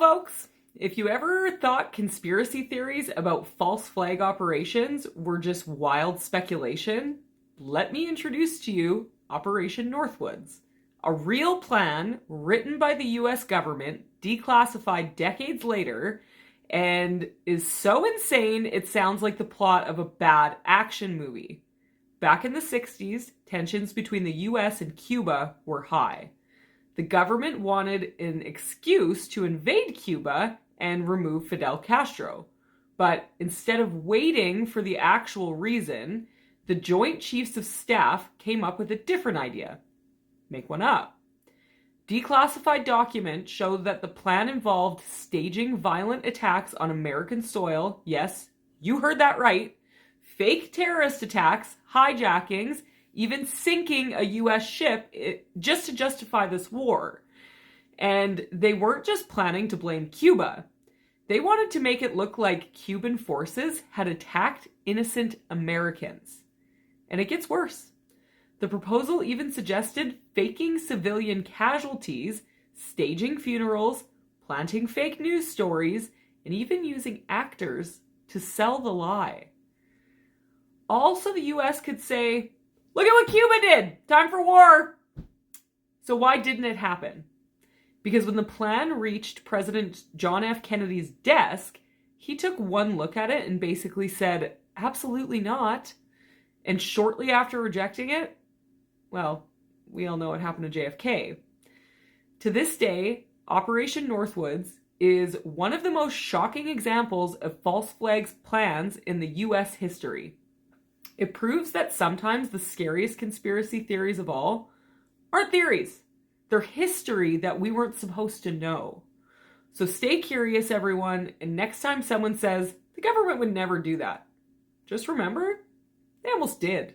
Folks, if you ever thought conspiracy theories about false flag operations were just wild speculation, let me introduce to you Operation Northwoods, a real plan written by the US government, declassified decades later, and is so insane it sounds like the plot of a bad action movie. Back in the 60s, tensions between the US and Cuba were high. The government wanted an excuse to invade Cuba and remove Fidel Castro. But instead of waiting for the actual reason, the Joint Chiefs of Staff came up with a different idea. Make one up. Declassified documents show that the plan involved staging violent attacks on American soil. Yes, you heard that right. Fake terrorist attacks, hijackings, even sinking a US ship just to justify this war. And they weren't just planning to blame Cuba. They wanted to make it look like Cuban forces had attacked innocent Americans. And it gets worse. The proposal even suggested faking civilian casualties, staging funerals, planting fake news stories, and even using actors to sell the lie. Also, the US could say, look at what Cuba did! Time for war! So why didn't it happen? Because when the plan reached President John F. Kennedy's desk, he took one look at it and basically said, absolutely not. And shortly after rejecting it, well, we all know what happened to JFK. To this day, Operation Northwoods is one of the most shocking examples of false flags plans in the US history. It proves that sometimes the scariest conspiracy theories of all aren't theories. They're history that we weren't supposed to know. So stay curious, everyone, and next time someone says, the government would never do that, just remember, they almost did.